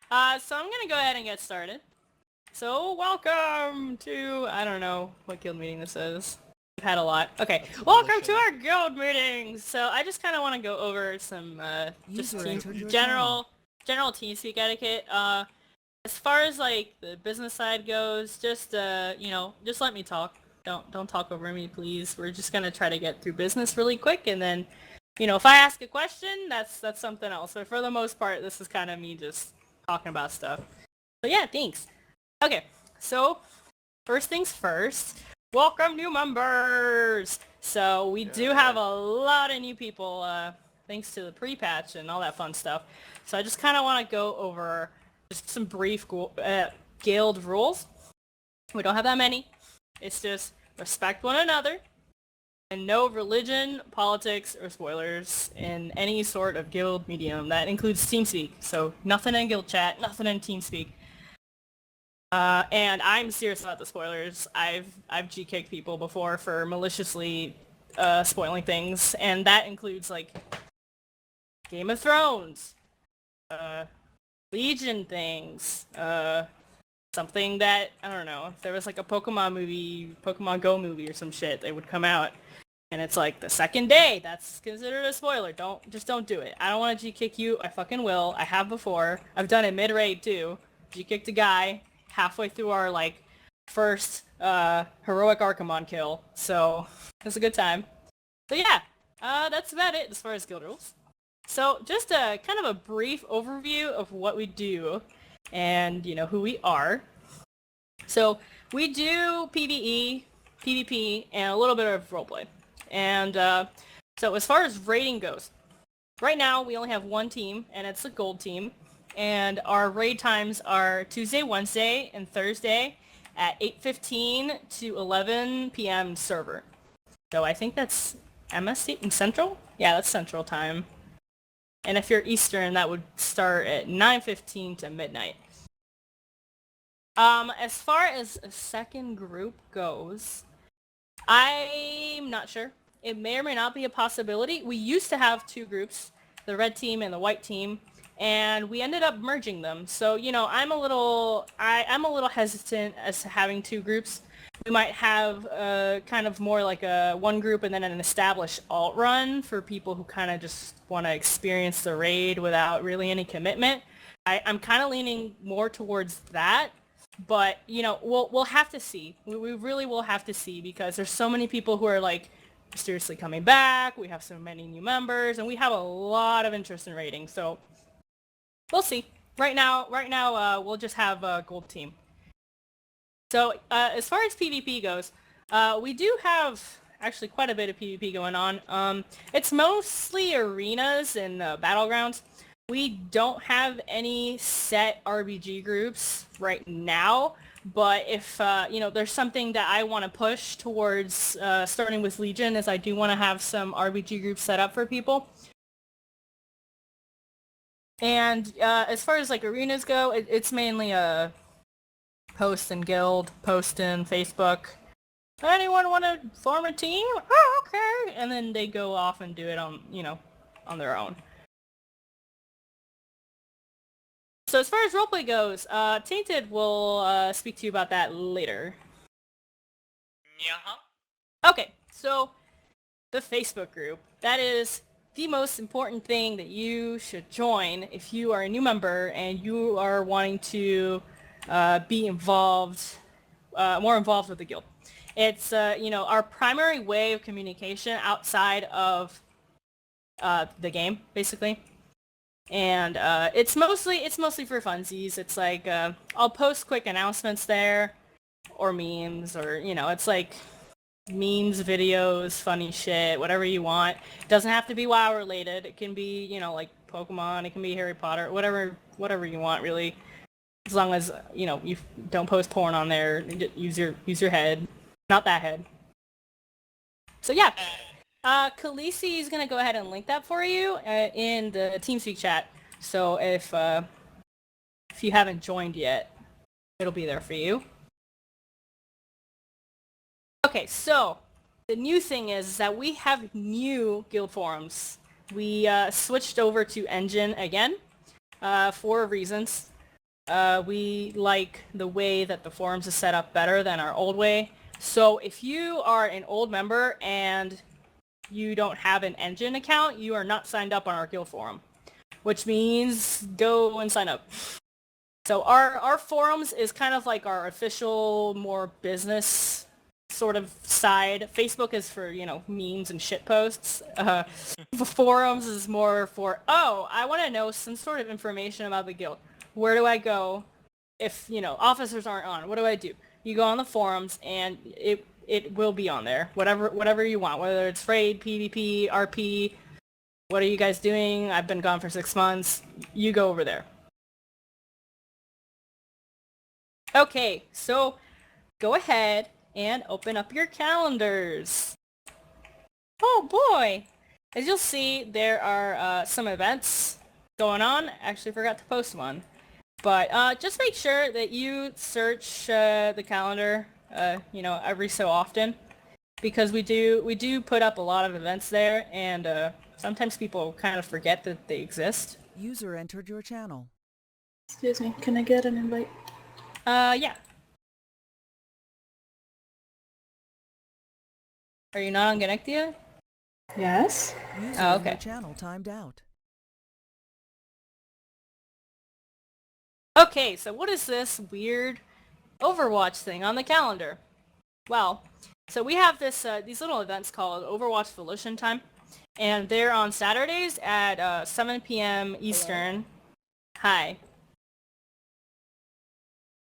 So I'm gonna go ahead and get started. So welcome to, I don't know what guild meeting this is. We've had a lot. Okay, welcome to our guild meeting! So I just kind of want to go over some, just general TeamSpeak etiquette. As far as, like, the business side goes, just, just let me talk. Don't talk over me, please. We're just gonna try to get through business really quick, and then, if I ask a question, that's something else. But for the most part, this is kind of me just talking about stuff. So yeah, thanks. Okay, so first things first, welcome new members! So we do have a lot of new people, thanks to the pre-patch and all that fun stuff. So I just kind of want to go over just some brief guild rules. We don't have that many. It's just respect one another, and no religion, politics, or spoilers in any sort of guild medium. That includes TeamSpeak. So nothing in guild chat, nothing in TeamSpeak. And I'm serious about the spoilers. I've G-kicked people before for maliciously spoiling things, and that includes like Game of Thrones, Legion things, something that, I don't know, if there was like a Pokemon Go movie or some shit, they would come out. And it's like the second day, that's considered a spoiler. Just don't do it. I don't want to G-kick you. I fucking will. I have before. I've done it mid-raid too. G-kicked a guy halfway through our like first heroic Archimon kill. So it was a good time. So yeah, that's about it as far as guild rules. So just a kind of a brief overview of what we do and who we are. So we do PvE, PvP, and a little bit of roleplay. And so as far as raiding goes, right now we only have one team, and it's a gold team. And our raid times are Tuesday, Wednesday, and Thursday at 8:15 to 11 p.m. server. So I think that's MST in Central? Yeah, that's Central time. And if you're Eastern, that would start at 9:15 to midnight. As far as a second group goes, I'm not sure. It may or may not be a possibility. We used to have two groups, the red team and the white team, and we ended up merging them. So, I'm a little hesitant as to having two groups. We might have kind of more like a one group and then an established alt run for people who kind of just want to experience the raid without really any commitment. I'm kind of leaning more towards that. But, we'll have to see. We really will have to see because there's so many people who are, like, mysteriously coming back. We have so many new members, and we have a lot of interest in raiding. So, we'll see. Right now, we'll just have a gold team. So, as far as PvP goes, we do have actually quite a bit of PvP going on. It's mostly arenas and battlegrounds. We don't have any set RBG groups right now, but if, there's something that I want to push towards starting with Legion, is I do want to have some RBG groups set up for people. And as far as, like, arenas go, it's mainly a post in guild, post in Facebook. Anyone want to form a team? Oh, okay. And then they go off and do it on, on their own. So as far as roleplay goes, Tainted will speak to you about that later. Yeah. Okay, so the Facebook group. That is the most important thing that you should join if you are a new member and you are wanting to be involved, more involved with the guild. It's, our primary way of communication outside of the game, basically. And it's mostly for funsies. It's like I'll post quick announcements there, or memes, or it's like memes, videos, funny shit, whatever you want. It doesn't have to be WoW related. It can be like Pokemon. It can be Harry Potter. Whatever you want, really. As long as you don't post porn on there. Use your head, not that head. So yeah. Khaleesi is going to go ahead and link that for you in the TeamSpeak chat. So if you haven't joined yet, it'll be there for you. Okay, so the new thing is that we have new guild forums. We switched over to Engine again for reasons. We like the way that the forums is set up better than our old way. So if you are an old member and you don't have an engine account, you are not signed up on our guild forum, which means go and sign up. So our forums is kind of like our official, more business sort of side. Facebook is for, memes and shit posts. The forums is more for, I want to know some sort of information about the guild. Where do I go if, officers aren't on? What do I do? You go on the forums and it will be on there. Whatever you want, whether it's raid, PvP, RP, what are you guys doing? I've been gone for 6 months. You go over there. Okay, so go ahead and open up your calendars. Oh boy! As you'll see, there are some events going on. Actually forgot to post one. But just make sure that you search the calendar, every so often, because we do put up a lot of events there, and sometimes people kind of forget that they exist. User entered your channel. Excuse me, can I get an invite? Yeah. Are you not on Connectia? Yes. User Oh, in okay. your channel timed out. Okay, so what is this weird Overwatch thing on the calendar? Well, so we have these little events called Overwatch Volition time, and they're on Saturdays at 7 p.m. Eastern. Hi.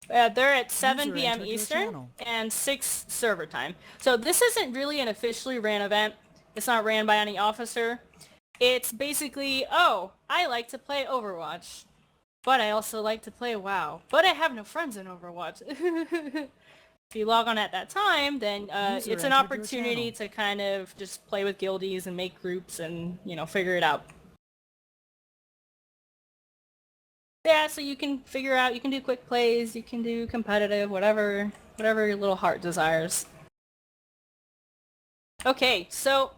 They're at 7 User p.m. entered your Eastern channel. and 6 server time. So this isn't really an officially ran event. It's not ran by any officer. It's basically, I like to play Overwatch, but I also like to play WoW, but I have no friends in Overwatch. If you log on at that time, then User it's an entered your opportunity channel. to kind of just play with guildies and make groups and, figure it out. Yeah, so you can figure out, you can do quick plays, you can do competitive, whatever your little heart desires. Okay, so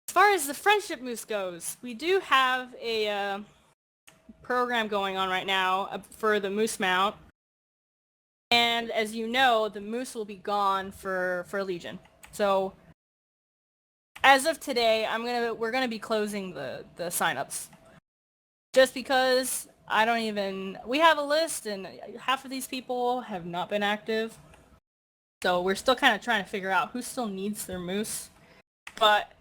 as far as the friendship moose goes, we do have a program going on right now for the moose mount. And as you know, the moose will be gone for Legion. So as of today, we're gonna be closing the signups. Just because we have a list and half of these people have not been active. So we're still kind of trying to figure out who still needs their moose. But,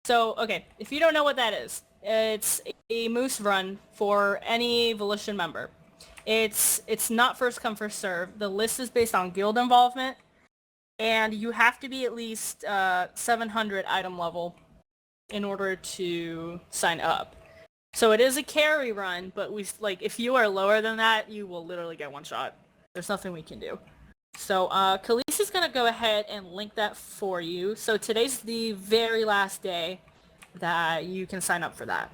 so, okay, if you don't know what that is, it's a moose run for any Volition member. It's not first come, first serve. The list is based on guild involvement, and you have to be at least 700 item level in order to sign up. So it is a carry run, but if you are lower than that, you will literally get one shot. There's nothing we can do. So Khalees is gonna go ahead and link that for you. So today's the very last day that you can sign up for that.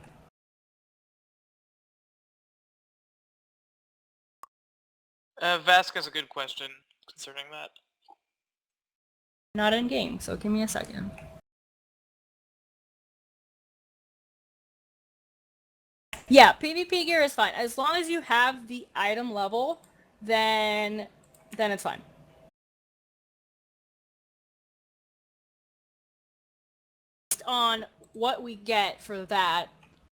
Vask has a good question concerning that. Not in game, so give me a second. Yeah, PvP gear is fine. As long as you have the item level, then it's fine. Based on what we get for that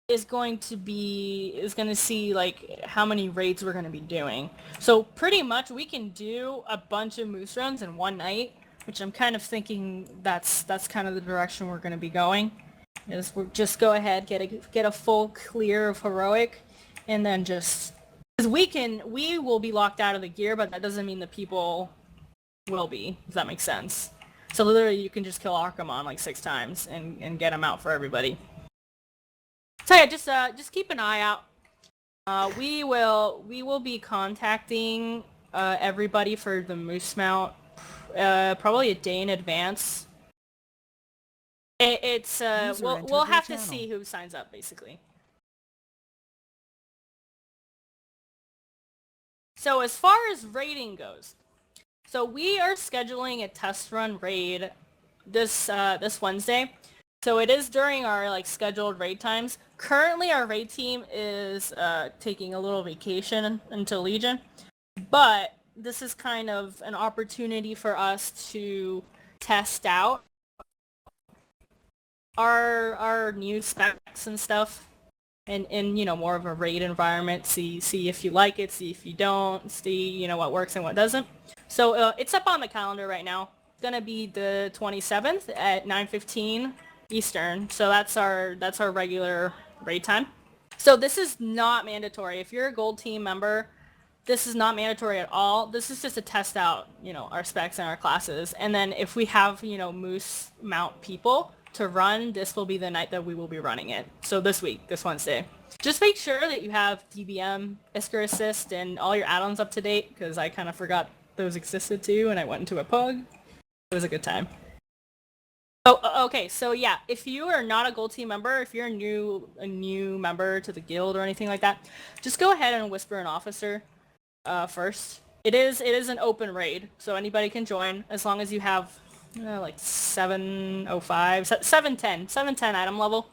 is going to see like how many raids we're going to be doing. So pretty much we can do a bunch of moose runs in one night, which I'm kind of thinking that's kind of the direction we're going to be going. Is we'll just go ahead, get a full clear of heroic, and then just because we will be locked out of the gear, but that doesn't mean the people will be. If that makes sense. So literally, you can just kill Arkham like 6 times and get him out for everybody. So yeah, just keep an eye out. We will be contacting everybody for the moose mount probably a day in advance. We'll have to see who signs up, basically. So as far as raiding goes, so we are scheduling a test run raid this Wednesday. So it is during our like scheduled raid times. Currently our raid team is taking a little vacation until Legion, but this is kind of an opportunity for us to test out our new specs and stuff in more of a raid environment. See if you like it, see if you don't, see what works and what doesn't. So it's up on the calendar right now. It's gonna be the 27th at 9:15 Eastern. So that's our regular raid time. So this is not mandatory. If you're a gold team member, this is not mandatory at all. This is just to test out, our specs and our classes. And then if we have, Moose Mount people to run, this will be the night that we will be running it. So this week, this Wednesday. Just make sure that you have DBM, Isker Assist, and all your add-ons up to date, because I kind of forgot those existed too, and I went into a pug. It was a good time. Oh, okay. So yeah, if you are not a gold team member, if you're a new member to the guild or anything like that, just go ahead and whisper an officer first. It is an open raid, so anybody can join as long as you have like 705, 710 item level.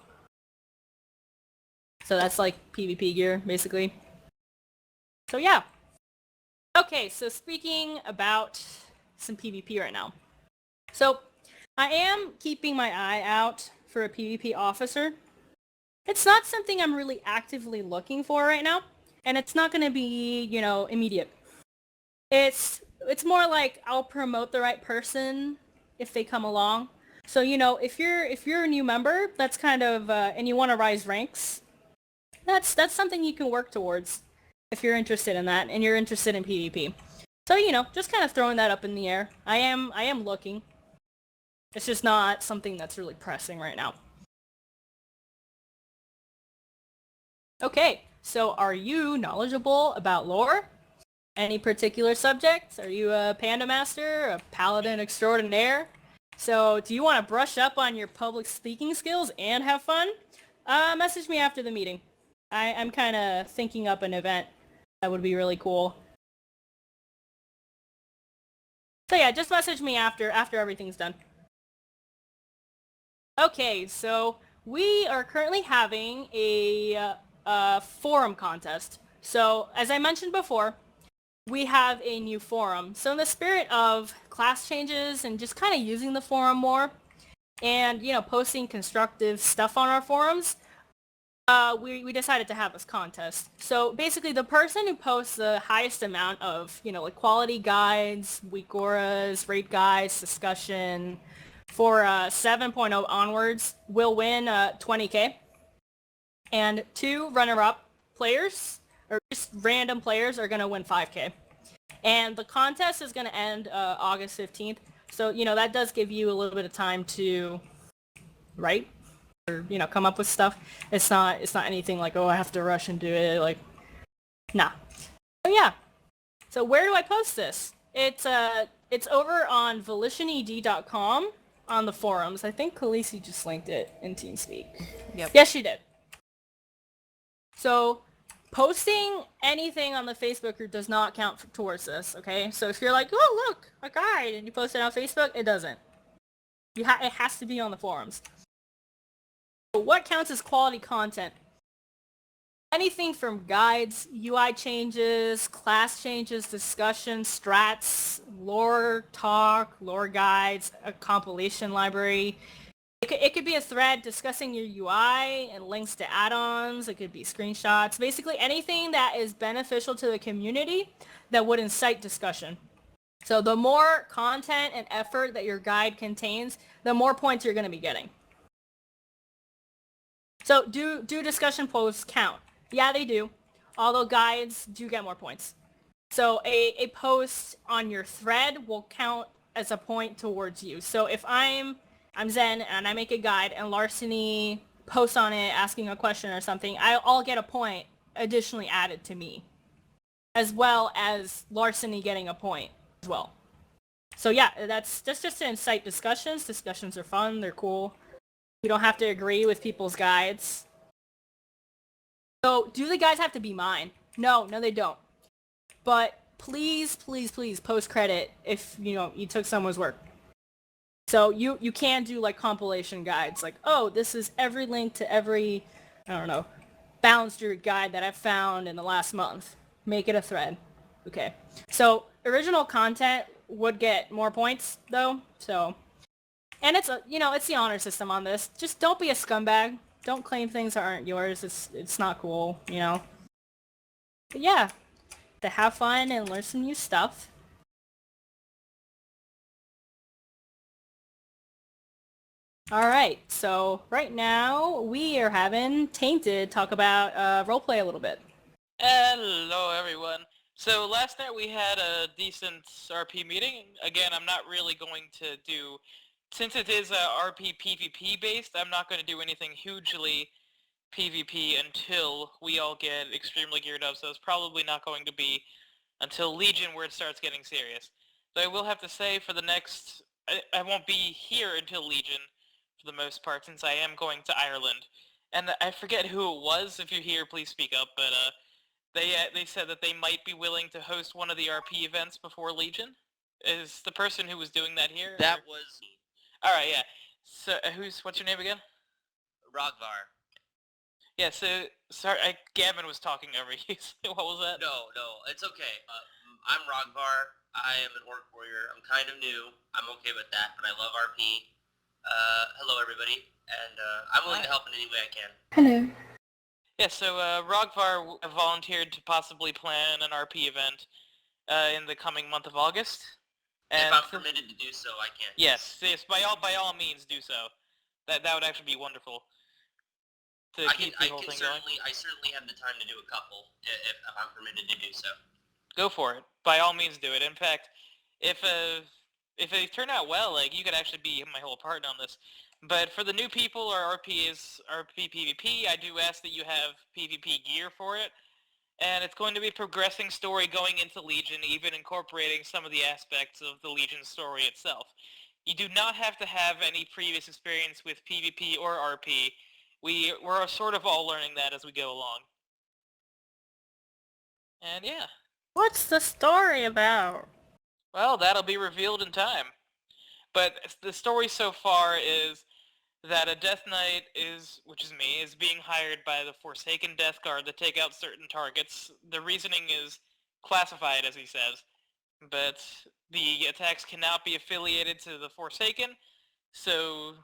So that's like PvP gear, basically. So yeah. Okay, so speaking about some PvP right now. So I am keeping my eye out for a PvP officer. It's not something I'm really actively looking for right now, and it's not going to be, immediate. It's more like I'll promote the right person if they come along. So, if you're a new member, that's kind of and you want to rise ranks, that's something you can work towards if you're interested in that and you're interested in PvP. So, just kind of throwing that up in the air. I am looking. It's just not something that's really pressing right now. Okay, so are you knowledgeable about lore? Any particular subjects? Are you a Panda Master, a Paladin Extraordinaire? So do you want to brush up on your public speaking skills and have fun? Message me after the meeting. I'm kind of thinking up an event that would be really cool. So yeah, just message me after everything's done. Okay, so we are currently having a forum contest. So as I mentioned before, we have a new forum. So in the spirit of class changes and just kind of using the forum more and, posting constructive stuff on our forums, we decided to have this contest. So basically the person who posts the highest amount of, like quality guides, weak auras, raid guides, discussion for 7.0 onwards will win 20K. And 2 runner-up players, or just random players, are going to win 5K. And the contest is going to end August 15th. So, that does give you a little bit of time to write or, come up with stuff. It's not anything like, oh, I have to rush and do it. Like, nah. So, yeah. So where do I post this? It's over on volitioned.com on the forums. I think Khaleesi just linked it in TeamSpeak. Yep. Yes, she did. So posting anything on the Facebook group does not count towards this, okay? So if you're like, oh, look, a guide, and you post it on Facebook, it doesn't. It has to be on the forums. So what counts as quality content? Anything from guides, UI changes, class changes, discussions, strats, lore talk, lore guides, a compilation library. It could be a thread discussing your UI and links to add-ons. It could be screenshots. Basically anything that is beneficial to the community that would incite discussion. So the more content and effort that your guide contains, the more points you're going to be getting. So do discussion posts count? Yeah, they do. Although guides do get more points. So a post on your thread will count as a point towards you. So if I'm Zen and I make a guide and Larceny posts on it asking a question or something, I'll get a point additionally added to me, as well as Larceny getting a point as well. So yeah, that's just to incite discussions. Discussions are fun, they're cool. You don't have to agree with people's guides. So do the guides have to be mine? No, they don't. But please, please, please post credit if you took someone's work. So you can do like compilation guides, like, oh, this is every link to every, I don't know, Balance Druid guide that I've found in the last month. Make it a thread. Okay. So original content would get more points though. So, and it's it's the honor system on this. Just don't be a scumbag. Don't claim things that aren't yours. It's not cool, But yeah, to have fun and learn some new stuff. Alright, so right now we are having Tainted talk about roleplay a little bit. Hello, everyone. So last night we had a decent RP meeting. Again, I'm not really going to do, since it is RP PvP based, I'm not going to do anything hugely PvP until we all get extremely geared up, so it's probably not going to be until Legion where it starts getting serious. So I will have to say for the next, I won't be here until Legion for the most part, since I am going to Ireland. And I forget who it was. If you're here, please speak up, but they said that they might be willing to host one of the RP events before Legion. Is the person who was doing that here? That was me. Alright, yeah. So, what's your name again? Rogvar. Yeah, so, sorry, Gavin was talking over you. What was that? No, it's okay. I'm Rogvar. I am an orc warrior. I'm kind of new. I'm okay with that, but I love RP. Hello everybody, and I'm willing to help in any way I can. Hello. Yeah, so Rogvar volunteered to possibly plan an RP event in the coming month of August. And if I'm permitted to do so, I can. Yes, by all means do so. That would actually be wonderful. To keep the whole thing going. I certainly have the time to do a couple, if I'm permitted to do so. Go for it. By all means do it. In fact, if they turn out well, like, you could actually be my whole partner on this. But for the new people or RP PvP, I do ask that you have PvP gear for it. And it's going to be a progressing story going into Legion, even incorporating some of the aspects of the Legion story itself. You do not have to have any previous experience with PvP or RP. We're sort of all learning that as we go along. And yeah. What's the story about? Well, that'll be revealed in time. But the story so far is that a Death Knight which is me, is being hired by the Forsaken Death Guard to take out certain targets. The reasoning is classified, as he says, but the attacks cannot be affiliated to the Forsaken, so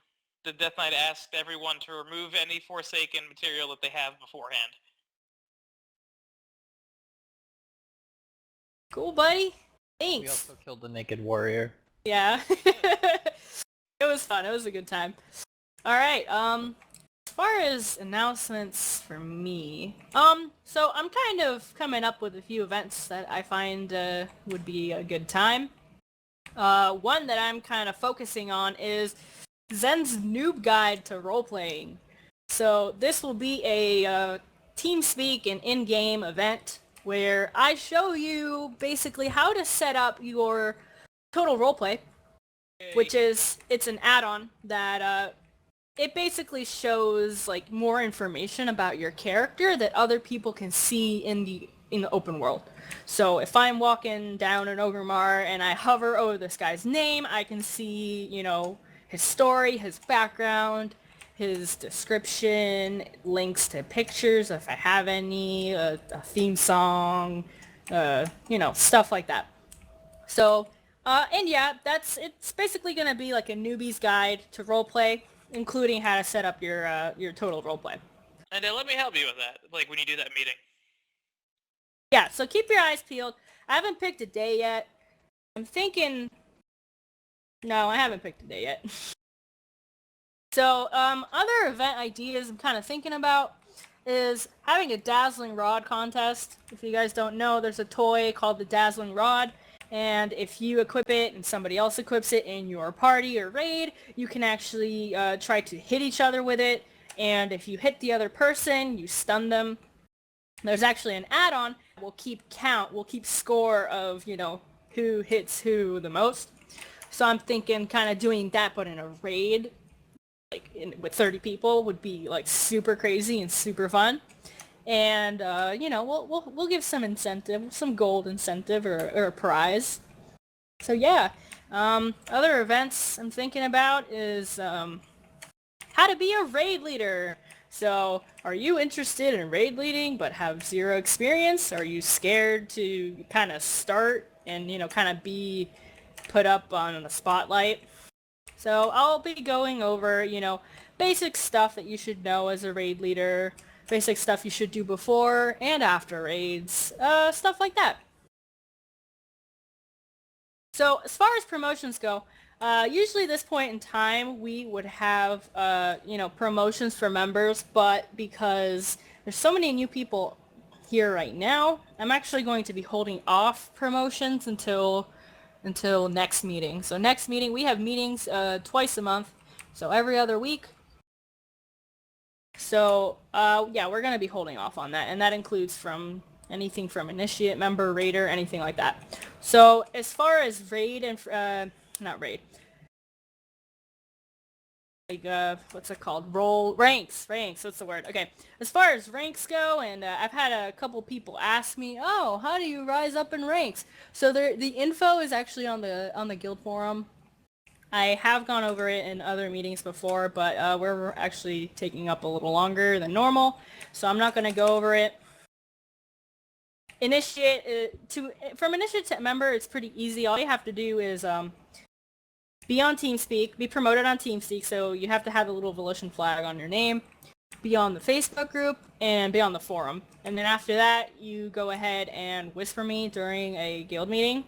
the Death Knight asked everyone to remove any Forsaken material that they have beforehand. Cool, buddy. Thanks. We also killed the Naked Warrior. Yeah. It was fun. It was a good time. Alright, as far as announcements for me, so I'm kind of coming up with a few events that I find would be a good time. One that I'm kind of focusing on is Zen's Noob Guide to Roleplaying. So this will be a TeamSpeak and in-game event where I show you basically how to set up your total roleplay, which is, it's an add-on that it basically shows like more information about your character that other people can see in the open world. So if I'm walking down an Ogrimmar and I hover over this guy's name, I can see, his story, his background, his description, links to pictures if I have any, a theme song, stuff like that. So, and yeah, it's basically going to be like a newbie's guide to roleplay, including how to set up your total roleplay. And let me help you with that, like when you do that meeting. Yeah, so keep your eyes peeled. I haven't picked a day yet. I'm thinking... No, I haven't picked a day yet. So, other event ideas I'm kind of thinking about is having a Dazzling Rod contest. If you guys don't know, there's a toy called the Dazzling Rod, and if you equip it and somebody else equips it in your party or raid, you can actually try to hit each other with it, and if you hit the other person, you stun them. There's actually an add-on that will keep count, will keep score of, who hits who the most. So I'm thinking kind of doing that, but in a raid, like with 30 people, would be like super crazy and super fun. And we'll give some incentive, some gold incentive or a prize. So yeah, Other events I'm thinking about is how to be a raid leader. So, are you interested in raid leading but have zero experience? Are you scared to kind of start and, kind of be put up on the spotlight? So, I'll be going over, basic stuff that you should know as a raid leader, basic stuff you should do before and after raids, stuff like that. So as far as promotions go, usually this point in time we would have promotions for members, but because there's so many new people here right now, I'm actually going to be holding off promotions until next meeting. So next meeting, we have meetings twice a month, so every other week. So yeah, we're going to be holding off on that, and that includes from anything from initiate, member, raider, anything like that. So as far as raid and not raid, like what's it called? Ranks. What's the word? Okay. As far as ranks go, and I've had a couple people ask me, "Oh, how do you rise up in ranks?" So the info is actually on the guild forum. I have gone over it in other meetings before, but we're actually taking up a little longer than normal, so I'm not going to go over it. From initiate to member, it's pretty easy. All you have to do is be on TeamSpeak, be promoted on TeamSpeak, so you have to have a little Volition flag on your name, be on the Facebook group, and be on the forum. And then after that, you go ahead and whisper me during a guild meeting,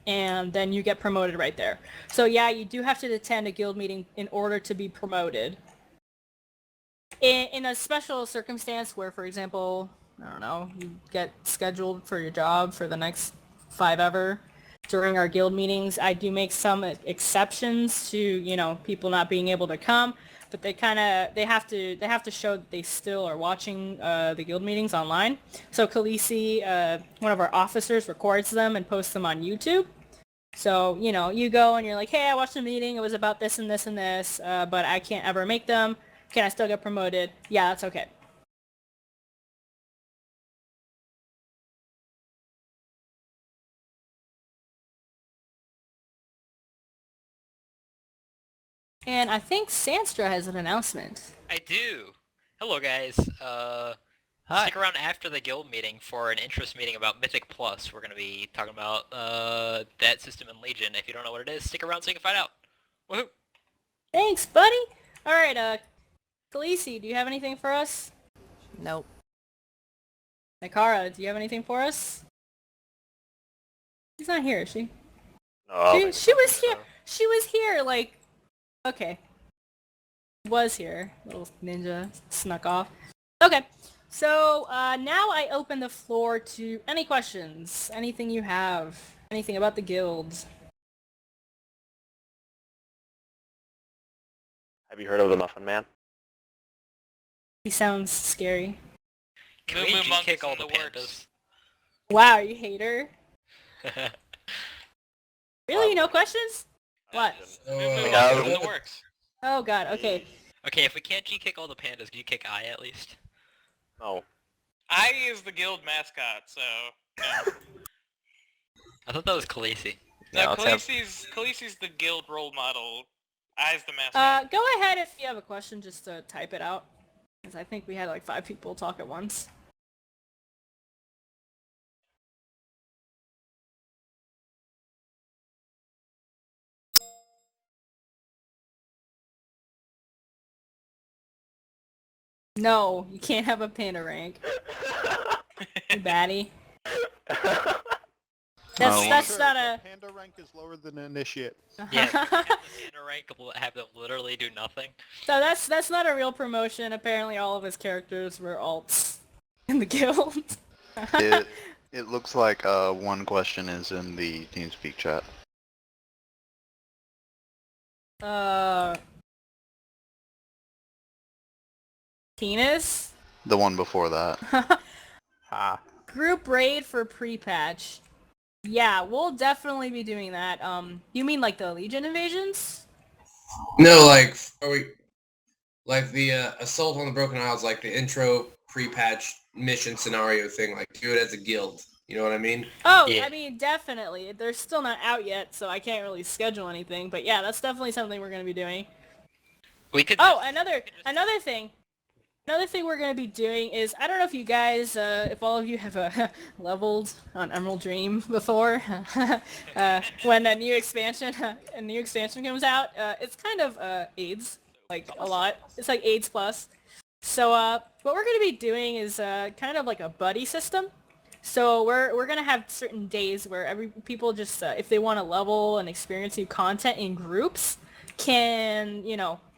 and then you get promoted right there. So yeah, you do have to attend a guild meeting in order to be promoted. In a special circumstance where, for example, I don't know, you get scheduled for your job for the next 5 ever during our guild meetings, I do make some exceptions to, people not being able to come, but they have to show that they still are watching the guild meetings online. So Khaleesi, one of our officers, records them and posts them on YouTube. So, you go and you're like, hey, I watched the meeting, it was about this and this and this, but I can't ever make them. Can I still get promoted? Yeah, that's okay. And I think Sandstra has an announcement. I do. Hello, guys. Hi. Stick around after the guild meeting for an interest meeting about Mythic Plus. We're going to be talking about that system in Legion. If you don't know what it is, stick around so you can find out. Woohoo! Thanks, buddy. All right, Khaleesi, do you have anything for us? Nope. Nakara, do you have anything for us? She's not here, is she? No, She was here. She was here, like... Okay. Was here. Little ninja snuck off. Okay. So, now I open the floor to any questions. Anything you have. Anything about the guilds. Have you heard of the Muffin Man? He sounds scary. Can Moo we Moo Monks kick all in the the pandas? works. Wow, you hater. Really? No questions? What? Moo Moo Yeah, Monks in the works. Oh god, okay. Okay, if we can't G-kick all the pandas, can you kick I at least? No. I is the guild mascot, so... No, I thought that was Khaleesi. no Khaleesi's the guild role model. I's the mascot. Go ahead if you have a question, just to type it out. Because I think we had like 5 people talk at once. No, you can't have a panda rank. You baddie. That's not a... Panda rank is lower than initiate. Yeah, in a rank will have them literally do nothing. So that's not a real promotion. Apparently all of his characters were alts in the guild. It looks like one question is in the TeamSpeak chat. Penis? The one before that. Group raid for pre-patch. Yeah, we'll definitely be doing that. You mean like the Legion invasions? No, like the Assault on the Broken Isles, like the intro pre-patch mission scenario thing. Like do it as a guild, You know what I mean? Oh, Yeah. I mean, definitely. They're still not out yet, so I can't really schedule anything. But yeah, that's definitely something we're going to be doing. We could. Oh, just- another thing. Another thing we're going to be doing is, I don't know if you guys, if all of you have leveled on Emerald Dream before, when a new expansion comes out, it's kind of AIDS, like a lot. It's like AIDS plus. So what we're going to be doing is kind of like a buddy system. So we're going to have certain days where people just, if they want to level and experience new content in groups, can,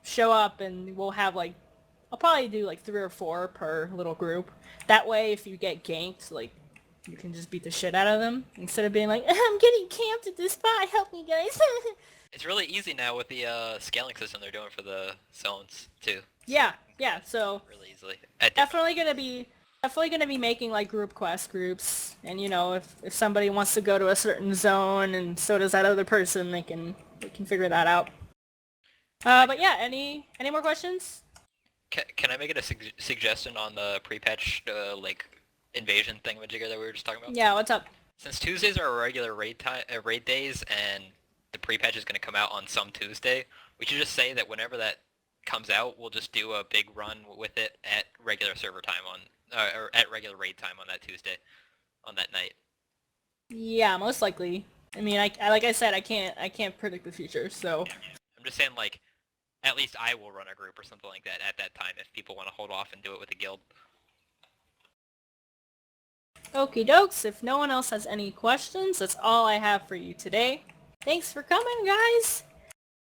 show up, and we'll have like, I'll probably do like 3 or 4 per little group. That way, if you get ganked, like, you can just beat the shit out of them instead of being like, I'm getting camped at this spot, help me guys. It's really easy now with the scaling system they're doing for the zones too. Yeah, so Really easily. definitely gonna be making like group quest groups, and if somebody wants to go to a certain zone and so does that other person, they can figure that out. But yeah, any more questions? Can I make it a suggestion on the pre-patch like invasion thingamajigger that we were just talking about? Yeah, what's up? Since Tuesdays are our regular raid days, and the pre-patch is going to come out on some Tuesday, we should just say that whenever that comes out, we'll just do a big run with it at regular server time or at regular raid time on that Tuesday, on that night. Yeah, most likely. I mean, like I said, I can't predict the future, so. I'm just saying, like, at least I will run a group or something like that at that time if people want to hold off and do it with a guild. Okie dokes, if no one else has any questions, that's all I have for you today. Thanks for coming, guys!